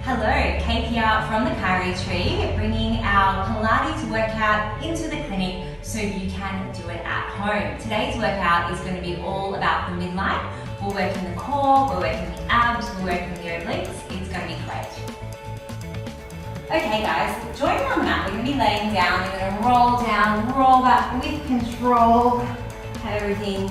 Hello, Kate here from the Chiro Tree, bringing our Pilates workout into the clinic so you can do it at home. Today's workout is going to be all about the midline. We're working the core, we're working the abs, we're working the obliques. It's going to be great. Okay guys, join me on the mat. We're going to be laying down. You're going to roll down, roll back with control. Have everything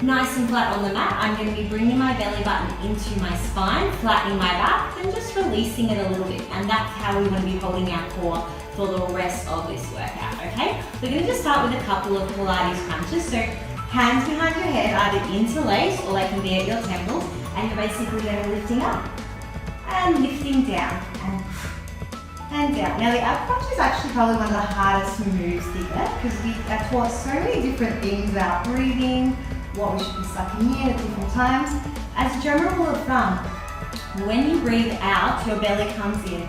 nice and flat on the mat. I'm going to be bringing my belly button into my spine, flattening my back, and just releasing it a little bit. And that's how we want to be holding our core for the rest of this workout, okay? We're going to just start with a couple of Pilates crunches. So hands behind your head, either interlaced or they can be at your temples, and you're basically going to be lifting up and lifting down and down. Now the ab crunch is actually probably one of the hardest moves to get because we are taught so many different things about breathing, what we should be sucking in at different times. As a general rule of thumb, when you breathe out, your belly comes in.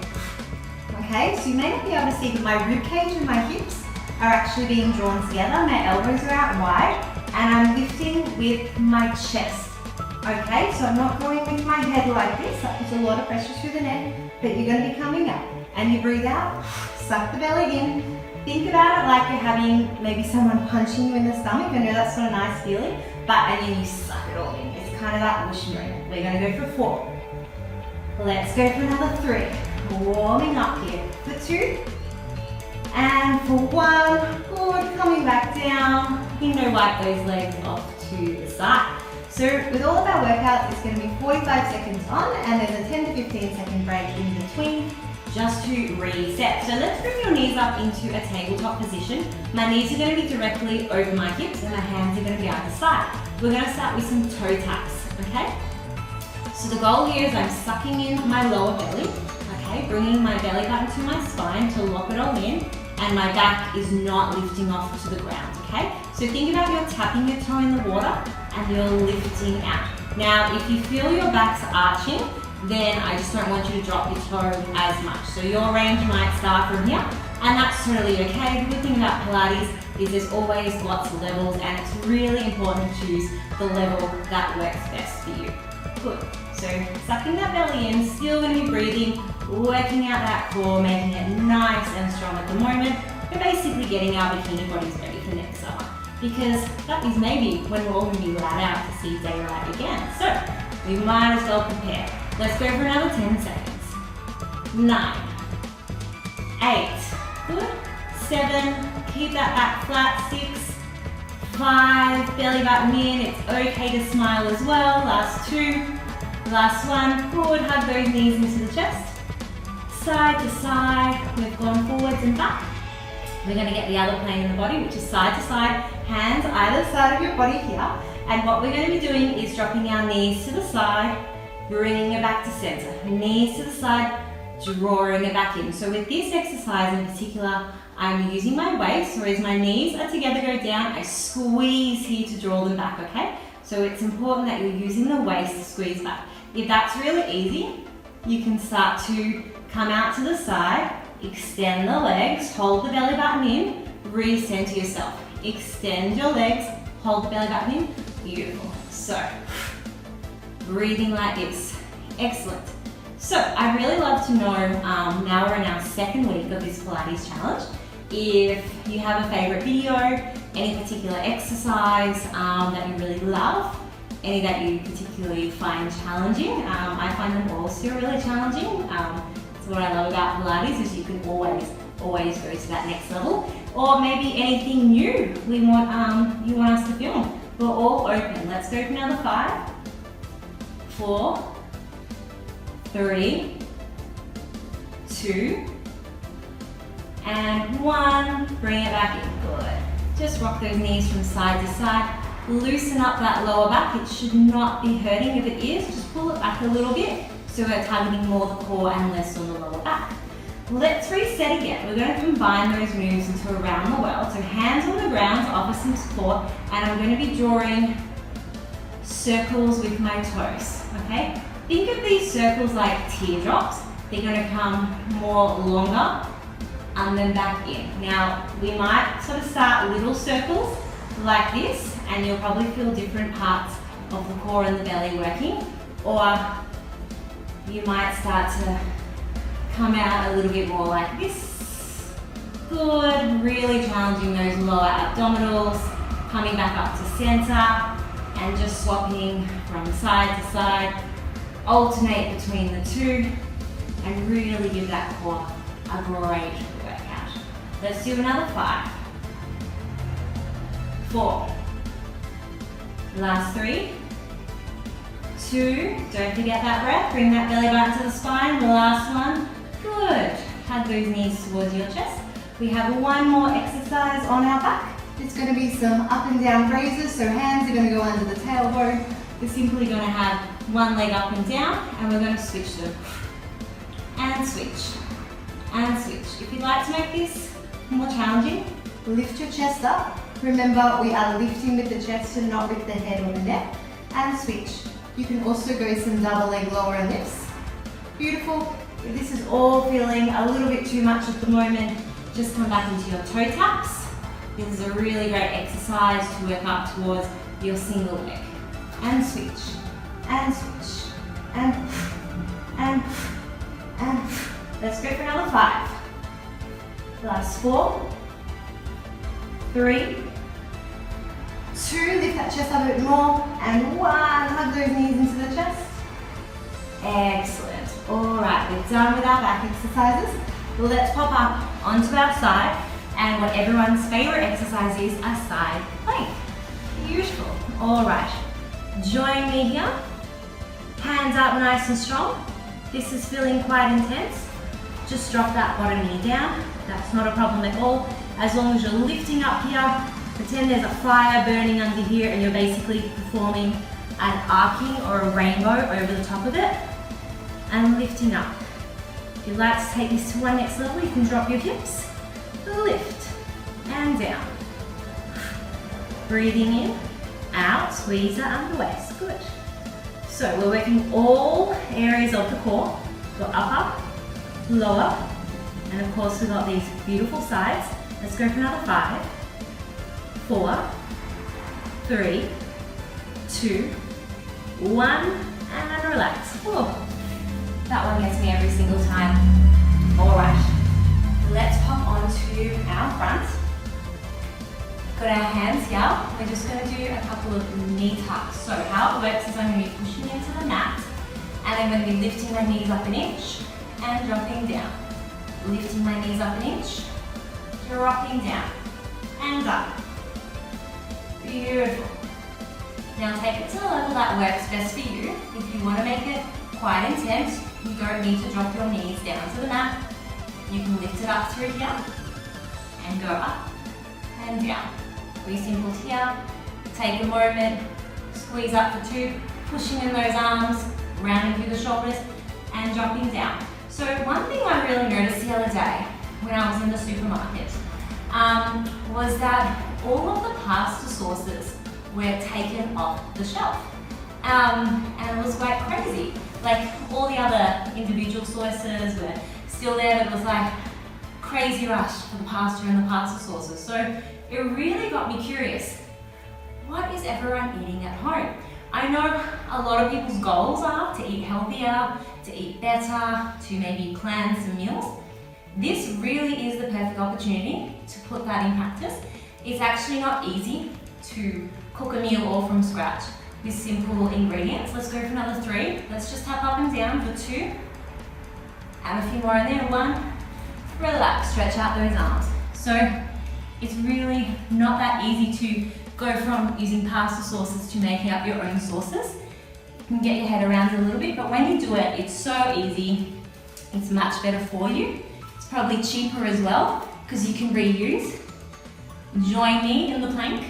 Okay, so you may not be able to see, but my rib cage and my hips are actually being drawn together. My elbows are out wide, and I'm lifting with my chest. Okay, so I'm not going with my head like this. That puts a lot of pressure through the neck, but you're going to be coming up. And you breathe out, suck the belly in. Think about it like you're having maybe someone punching you in the stomach. I know that's not a nice feeling, and then you suck it all in. It's kind of that whoosh movement. We're going to go for 4. Let's go for another 3. Warming up here for 2. And for 1. Good, coming back down. You know, wipe those legs off to the side. So with all of our workouts, it's going to be 45 seconds on, and there's a 10 to 15 second break in between, just to reset. So let's bring your knees up into a tabletop position. My knees are going to be directly over my hips and my hands are going to be either side. We're going to start with some toe taps, okay? So the goal here is I'm sucking in my lower belly, okay? Bringing my belly button to my spine to lock it all in, and my back is not lifting off to the ground, okay? So think about you're tapping your toe in the water and you're lifting out. Now, if you feel your back's arching, then I just don't want you to drop your toe as much. So your range might start from here, and that's totally okay. The good thing about Pilates is there's always lots of levels, and it's really important to choose the level that works best for you. Good. So sucking that belly in, still going to be breathing, working out that core, making it nice and strong at the moment. We're basically getting our bikini bodies ready for next summer, because that is maybe when we're all going to be allowed out to see daylight again. So we might as well prepare. Let's go for another 10 seconds. 9, 8, good. 7, keep that back flat. 6, 5, belly button in. It's okay to smile as well. Last 2, last 1. Good, hug those knees into the chest. Side to side, we've gone forwards and back. We're going to get the other plane in the body, which is side to side, hands either side of your body here. And what we're going to be doing is dropping our knees to the side, bringing it back to center. Knees to the side, drawing it back in. So with this exercise in particular, I'm using my waist, so as my knees are together go down, I squeeze here to draw them back, okay? So it's important that you're using the waist to squeeze back. If that's really easy, you can start to come out to the side, extend the legs, hold the belly button in, recenter yourself. Extend your legs, hold the belly button in. Beautiful. So, breathing like this. Excellent. So I'd really love to know, now we're in our 2nd week of this Pilates challenge, if you have a favorite video, any particular exercise that you really love, any that you particularly find challenging. I find them all still really challenging. So what I love about Pilates is you can always go to that next level, or maybe anything new you want us to film. We're all open. Let's go for another 5, 4, 3, 2, and 1. Bring it back in. Good. Just rock those knees from side to side. Loosen up that lower back. It should not be hurting. If it is, just pull it back a little bit so we're targeting more the core and less on the lower back. Let's reset again. We're going to combine those moves into around the world. So hands on the ground to offer some support, and I'm going to be drawing circles with my toes, okay? Think of these circles like teardrops. They're going to come more longer and then back in. Now, we might sort of start little circles like this, and you'll probably feel different parts of the core and the belly working, or you might start to come out a little bit more like this. Good, really challenging those lower abdominals, coming back up to center and just swapping from side to side. Alternate between the two and really give that core a great workout. Let's do another 5, 4, last 3, 2, don't forget that breath, bring that belly button to the spine, the last one, good. Hug those knees towards your chest. We have one more exercise on our back. It's going to be some up and down raises, so hands are going to go under the tailbone. We're simply going to have one leg up and down, and we're going to switch them. And switch, and switch. If you'd like to make this more challenging, lift your chest up. Remember, we are lifting with the chest and not with the head or the neck. And switch. You can also go some double leg lower lifts. Beautiful. If this is all feeling a little bit too much at the moment, just come back into your toe taps. This is a really great exercise to work up towards your single leg. And switch, and switch, and. Let's go for another 5. Last 4, 3, 2, lift that chest up a bit more, and 1, hug those knees into the chest. Excellent. All right, we're done with our back exercises. Well, let's pop up onto our side, and what everyone's favorite exercise is, a side plank. Beautiful. All right, join me here. Hands up nice and strong. This is feeling quite intense. Just drop that bottom knee down. That's not a problem at all. As long as you're lifting up here, pretend there's a fire burning under here and you're basically performing an arcing or a rainbow over the top of it. And lifting up. If you'd like to take this to one next level, you can drop your hips, lift, and down. Breathing in, out, squeeze the under waist. Good. So we're working all areas of the core. Got upper, lower, and of course we've got these beautiful sides. Let's go for another 5, 4, 3, 2, 1, and relax. Oh, that one gets me every single time. All right, let's pop onto our front. Got our hands here. We're just going to do a couple of knee tucks. So how it works is I'm going to be pushing into the mat, and I'm going to be lifting my knees up an inch and dropping down. Lifting my knees up an inch, dropping down, and up. Beautiful. Now take it to the level that works best for you. If you want to make it quite intense, you don't need to drop your knees down to the mat. You can lift it up through here and go up and down. Pretty simple here. Take a moment, squeeze up for 2, pushing in those arms, rounding through the shoulders, and dropping down. So one thing I really noticed the other day when I was in the supermarket was that all of the pasta sauces were taken off the shelf. And it was quite crazy. Like all the other individual sauces were still there, but it was like crazy rush for the pasta and the pasta sauces. So it really got me curious. What is everyone eating at home? I know a lot of people's goals are to eat healthier, to eat better, to maybe plan some meals. This really is the perfect opportunity to put that in practice. It's actually not easy to cook a meal all from scratch with simple ingredients. Let's go for another 3. Let's just tap up and down for 2. Add a few more in there. 1. Relax, stretch out those arms. So it's really not that easy to go from using pasta sauces to making up your own sauces. You can get your head around it a little bit, but when you do it, it's so easy. It's much better for you. It's probably cheaper as well because you can reuse. Join me in the plank.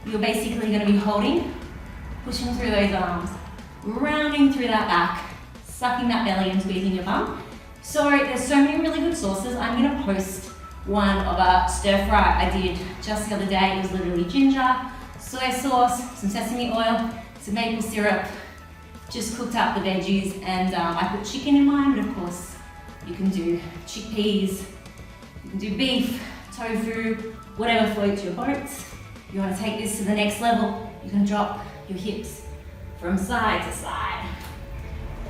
You're basically going to be holding, pushing through those arms, rounding through that back, sucking that belly and squeezing your bum. So there's so many really good sauces. I'm going to post one of a stir fry I did just the other day. It was literally ginger, soy sauce, some sesame oil, some maple syrup, just cooked up the veggies, and I put chicken in mine, but of course you can do chickpeas, you can do beef, tofu, whatever floats your boat. You want to take this to the next level, you can drop your hips, from side to side.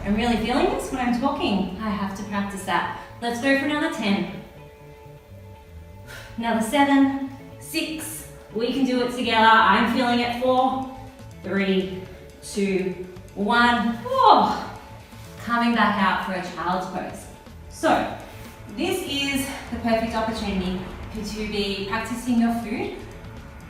I'm really feeling this when I'm talking. I have to practice that. Let's go for another 10. Another 7, 6. We can do it together. I'm feeling it. 4, 3, 2, 1. Oh. Coming back out for a child's pose. So, this is the perfect opportunity to be practicing your food.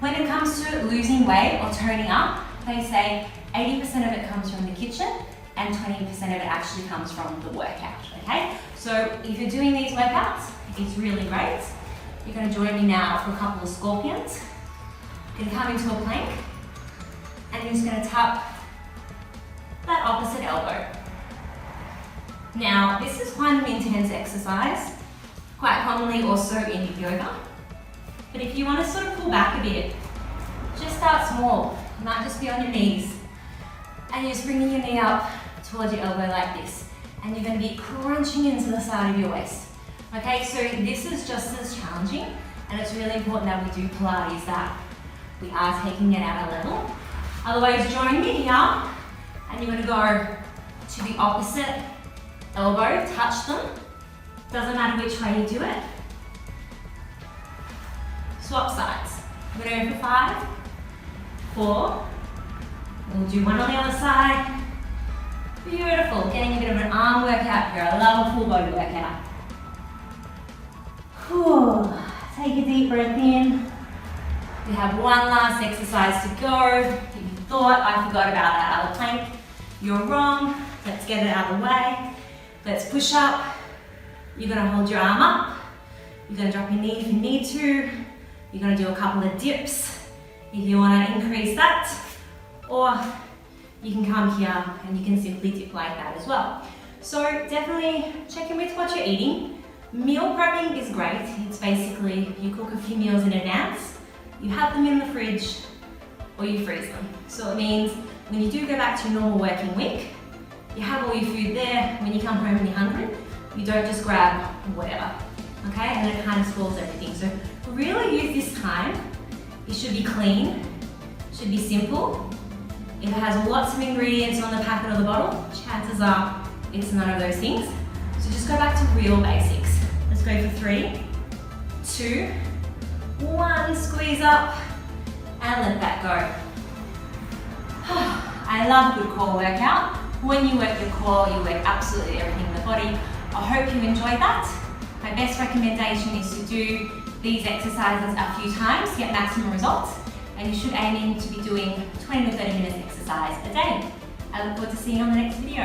When it comes to losing weight or toning up, they say 80% of it comes from the kitchen and 20% of it actually comes from the workout, okay? So if you're doing these workouts, it's really great. You're gonna join me now for a couple of scorpions. You're gonna come into a plank and you're just gonna tap that opposite elbow. Now, this is quite an intense exercise, quite commonly also in yoga. But if you want to sort of pull back a bit, just start small. You might just be on your knees. And you're just bringing your knee up towards your elbow like this. And you're going to be crunching into the side of your waist. Okay, so this is just as challenging. And it's really important that we do Pilates, that we are taking it at a level. Otherwise, join me here. And you're going to go to the opposite elbow, touch them. Doesn't matter which way you do it. Swap sides. We're going to go for 5, 4. We'll do one on the other side. Beautiful. Getting a bit of an arm workout here. I love a full body workout. Whew. Take a deep breath in. We have one last exercise to go. If you thought I forgot about that other plank, you're wrong. Let's get it out of the way. Let's push up. You're going to hold your arm up. You're going to drop your knee if you need to. You're going to do a couple of dips if you want to increase that, or you can come here and you can simply dip like that as well. So definitely check in with what you're eating. Meal prepping is great. It's basically you cook a few meals in advance, you have them in the fridge, or you freeze them. So it means when you do go back to your normal working week, you have all your food there. When you come home and you're hungry, you don't just grab whatever, okay? And then it kind of spoils everything. So really use this time. It should be clean, should be simple. If it has lots of ingredients on the packet or the bottle, chances are it's none of those things. So just go back to real basics. Let's go for 3, 2, 1, squeeze up, and let that go. I love a good core workout. When you work your core, you work absolutely everything in the body. I hope you enjoyed that. My best recommendation is to do these exercises a few times to get maximum results, and you should aim to be doing 20 to 30 minutes exercise a day. I look forward to seeing you on the next video.